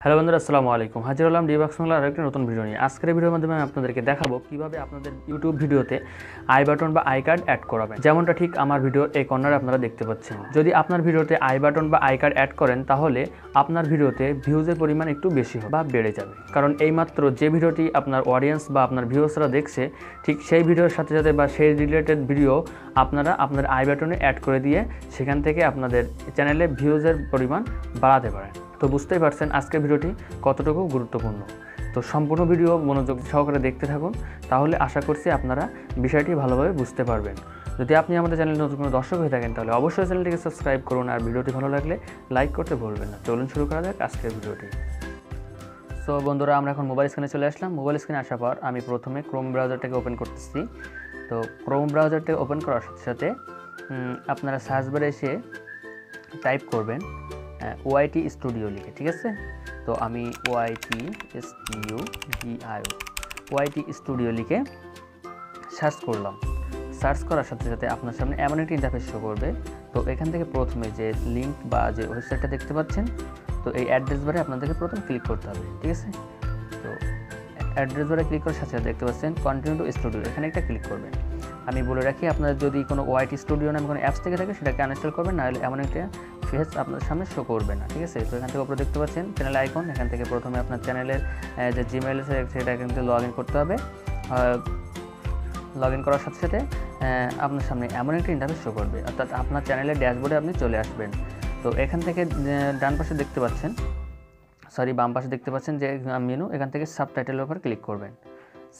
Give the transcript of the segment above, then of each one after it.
Hello বন্ধুরা, আসসালামু আলাইকুম। হাজির হলাম ডিবাক্স বাংলার আরেকটা নতুন ভিডিও নিয়ে। আজকের ভিডিওর মাধ্যমে আমি আপনাদেরকে দেখাবো কিভাবে আপনাদের ইউটিউব ভিডিওতে আই বাটন বা আই কার্ড অ্যাড করাবেন। যেমনটা ঠিক আমার ভিডিওর এই কর্নারে আপনারা দেখতে পাচ্ছেন। যদি আপনার ভিডিওতে আই বাটন বা আই কার্ড অ্যাড করেন তাহলে আপনার ভিডিওতে ভিউজের পরিমাণ একটু বেশি হবে বা বেড়ে যাবে। কারণ এইমাত্র যে ভিডিওটি আপনার অডিয়েন্স বা আপনার ভিউয়ার্সরা দেখছে, ঠিক সেই ভিডিওর সাথে সাথে বা সেই রিলেটেড ভিডিও আপনারা আপনার আই বাটনে অ্যাড করে দিয়ে সেখান থেকে আপনাদের চ্যানেলে ভিউজের পরিমাণ বাড়াতে পারেন। তো বুঝতেই পারছেন আজকের ভিডিওটি কতটুকু গুরুত্বপূর্ণ। তো সম্পূর্ণ ভিডিও মনোযোগ সহকারে দেখতে থাকুন, তাহলে আশা করছি আপনারা বিষয়টি ভালোভাবে বুঝতে পারবেন। যদি আপনি আমাদের চ্যানেলে নতুন কোনো দর্শক হয়ে থাকেন তাহলে অবশ্যই চ্যানেলটিকে সাবস্ক্রাইব করুন, আর ভিডিওটি ভালো লাগলে লাইক করতে ভুলবেন না। চলুন শুরু করা যাক আজকের ভিডিওটি। সো বন্ধুরা, আমরা এখন মোবাইল স্ক্রিনে চলে আসলাম। মোবাইল স্ক্রিনে আসার পর আমি প্রথমে ক্রোম ব্রাউজারটাকে ওপেন করতেছি। তো ক্রোম ব্রাউজারটাকে ওপেন করার সাথে সাথে আপনারা সার্চ বারে এসে টাইপ করবেন ওআইটি স্টুডিও লিখে, ঠিক আছে। তো আমি ওআইটি স্টুডিও লিখে সার্চ করলাম। সার্চ করার সাথে সাথে আপনার সামনে এমন একটি ইন্টারফেস শো করবে। তো এখান থেকে প্রথমে যে লিঙ্ক বা যে ওয়েবসাইটটা দেখতে পাচ্ছেন, তো এই অ্যাড্রেস বারে আপনাদেরকে প্রথম ক্লিক করতে হবে, ঠিক আছে। তো অ্যাড্রেস বারে ক্লিক করার সাথে সাথে দেখতে পাচ্ছেন কন্টিনিউ টু স্টুডিও, এখানে একটা ক্লিক করবেন। আমি বলে রাখি, আপনার যদি কোনো ওআইটি স্টুডিও নামে কোনো অ্যাপস থেকে থাকে সেটাকে আনইনস্টল করবেন, নাহলে এমন একটা ফেস আপনার সামনে শো করবে না, ঠিক আছে। তো এখান থেকে উপরে দেখতে পাচ্ছেন চ্যানেল আইকন, এখান থেকে প্রথমে আপনার চ্যানেলের যে জিমেইল আছে সেটা এখান থেকে লগ ইন করতে হবে। লগ ইন করার সাথে সাথে আপনার সামনে এমন একটি ইন্টারফেস শো করবে, অর্থাৎ আপনার চ্যানেলের ড্যাশবোর্ডে আপনি চলে আসবেন। তো এখান থেকে ডান পাশে দেখতে পাচ্ছেন, বাম পাশে দেখতে পাচ্ছেন যে মেনু, এখান থেকে সাবটাইটেলের উপর ক্লিক করবেন।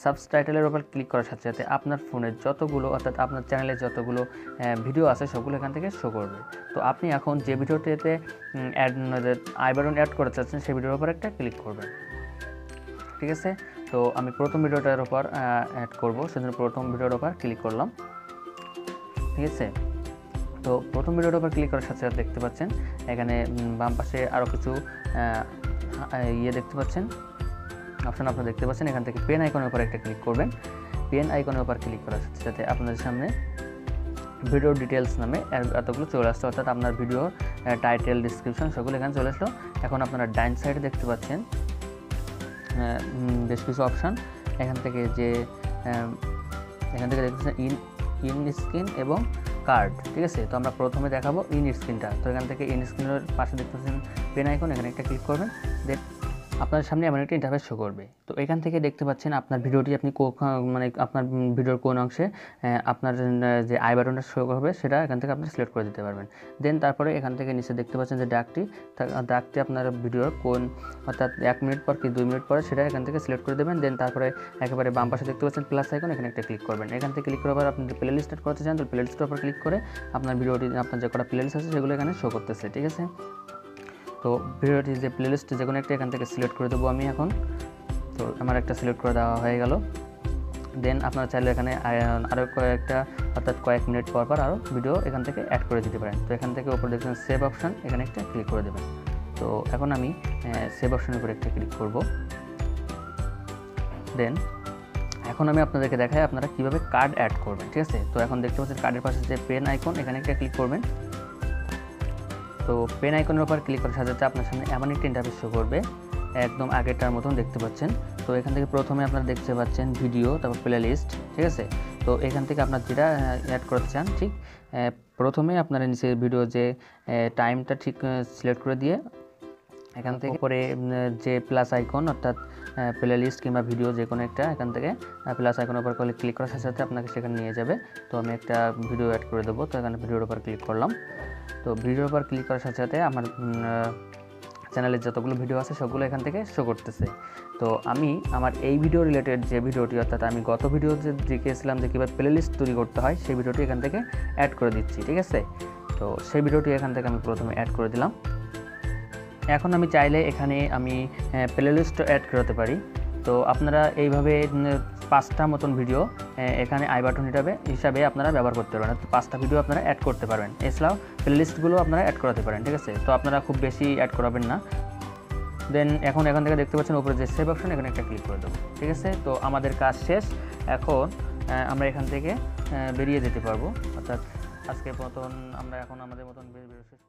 সাবটাইটেলের উপর ক্লিক করার সাথে সাথে আপনার ফোনের যতগুলো, অর্থাৎ আপনার চ্যানেলে যতগুলো ভিডিও আছে সবগুলো এখান থেকে শো করবে। তো আপনি এখন যে ভিডিওটিতে আই বাটন অ্যাড করতে চাচ্ছেন সেই ভিডিওর উপর একটা ক্লিক করবেন, ঠিক আছে। তো আমি প্রথম ভিডিওটার উপর অ্যাড করব, সেজন্য প্রথম ভিডিওর উপর ক্লিক করলাম, ঠিক আছে। তো প্রথম ভিডিওর উপর ক্লিক করার সাথে সাথে দেখতে পাচ্ছেন এখানে বাম পাশে আরও কিছু দেখতে পাচ্ছেন, অপশন আপনারা দেখতে পাচ্ছেন। এখান থেকে পেন আইকনের উপর একটা ক্লিক করবেন। পেন আইকনের উপর ক্লিক করার সাথে সাথে আপনাদের সামনে ভিডিও ডিটেলস নামে এতগুলো চলে আসলো, অর্থাৎ আপনার ভিডিও টাইটেল, ডিসক্রিপশন সবগুলো এখানে চলে আসলো। এখন আপনারা ডাইন সাইডে দেখতে পাচ্ছেন বেশ কিছু অপশান। এখান থেকে দেখতে পাচ্ছেন ইন স্ক্রিন এবং কার্ড, ঠিক আছে। তো আমরা প্রথমে দেখাবো ইন স্ক্রিনটা। তো এখান থেকে ইন স্ক্রিনের পাশে দেখতে পাচ্ছেন পেন আইকন, এখানে একটা ক্লিক করবেন। দেন আপনার সামনে এমন একটা ইন্টারফেস শো করবে। তো এখান থেকে দেখতে পাচ্ছেন আপনার ভিডিওটি আপনি আপনার ভিডিওর কোন অংশে আপনার যে আই বাটনটা শো করবে সেটা এখান থেকে আপনি সিলেক্ট করে দিতে পারবেন। দেন তারপরে এখান থেকে নিচে দেখতে পাচ্ছেন যে ডাকটি আপনার ভিডিওর কোন, অর্থাৎ 1 মিনিট পর কি 2 মিনিট পরে সেটা এখান থেকে সিলেক্ট করে দেবেন। দেন তারপরে একেবারে বাম পাশে দেখতে পাচ্ছেন প্লাস আইকন, এখানে একটা ক্লিক করবেন। এখান থেকে ক্লিক করার পর আপনি যে প্লে লিস্ট অ্যাড করতে চান তো প্লে লিস্টের উপর ক্লিক করে আপনার ভিডিওটি, আপনার যে কটা প্লে লিস্ট আছে সেগুলো এখানে শো করতেছে, ঠিক আছে। তো ভিডিওটি যে প্লেলিস্ট যে কোনো একটা এখান থেকে সিলেক্ট করে দেবো আমি এখন। তো আমার একটা সিলেক্ট করে দেওয়া হয়ে গেল। দেন আপনারা চাইলে এখানে আরও কয়েকটা, অর্থাৎ কয়েক মিনিট পর পর আরও ভিডিও এখান থেকে অ্যাড করে দিতে পারেন। তো এখান থেকে উপরে দেখছেন সেভ অপশান, এখানে একটা ক্লিক করে দেবেন। তো এখন আমি সেভ অপশানের উপরে একটা ক্লিক করব। দেন এখন আমি আপনাদেরকে দেখাই আপনারা কীভাবে কার্ড অ্যাড করবেন, ঠিক আছে। তো এখন দেখতে পাচ্ছেন কার্ডের পাশে যে পেন আইকন, এখানে একটা ক্লিক করবেন। তো পেন আইকনের উপর ক্লিক করার সাথে সাথে আপনার সামনে এমন একটি ইন্টারফেস শো করবে, একদম আগেরটার মতন দেখতে পাচ্ছেন। তো এখান থেকে প্রথমে আপনারা দেখতে পাচ্ছেন ভিডিও, তারপর প্লে লিস্ট, ঠিক আছে। তো এখান থেকে আপনার যেটা অ্যাড করতে চান, ঠিক প্রথমে আপনারা নিচে ভিডিও যে টাইমটা ঠিক সিলেক্ট করে দিয়ে এখান থেকে পরে যে প্লাস আইকন, অর্থাৎ প্লে লিস্ট কিংবা ভিডিও যে কোনো একটা, এখান থেকে প্লাস আইকনের উপর ক্লিক করার সাথে সাথে আপনাকে সেখানে নিয়ে যাবে। তো আমি একটা ভিডিও অ্যাড করে দেবো। তো এখানে ভিডিওর উপর ক্লিক করলাম। তো ভিডিওর উপর ক্লিক করার সাথে সাথে আমার চ্যানেলের যতগুলো ভিডিও আছে সবগুলো এখান থেকে শো করতেছে। তো আমি আমার এই ভিডিও রিলেটেড যে ভিডিওটি, অর্থাৎ আমি গত ভিডিও যে দেখিয়েছিলাম যে কীভাবে প্লে লিস্ট তৈরি করতে হয়, সেই ভিডিওটি এখান থেকে অ্যাড করে দিচ্ছি, ঠিক আছে। তো সেই ভিডিওটি এখান থেকে আমি প্রথমে অ্যাড করে দিলাম। এখন আমি চাইলে এখানে আমি প্লে লিস্টও অ্যাড করতে পারি। তো আপনারা এইভাবে 5টা মতন ভিডিও এখানে আই বাটন হিসাবে আপনারা ব্যবহার করতে পারবেন। 5টা ভিডিও আপনারা অ্যাড করতে পারবেন। এছাড়াও প্লে লিস্টগুলো আপনারা অ্যাড করাতে পারেন, ঠিক আছে। তো আপনারা খুব বেশি অ্যাড করাবেন না। দেন এখন এখান থেকে দেখতে পাচ্ছেন উপরে যে সেভ অপশন, এখানে একটা ক্লিক করে দেবো, ঠিক আছে। তো আমাদের কাজ শেষ। এখন আমরা এখান থেকে বেরিয়ে যেতে পারবো, অর্থাৎ আজকের মতন আমরা এখন আমাদের মতন শেষ।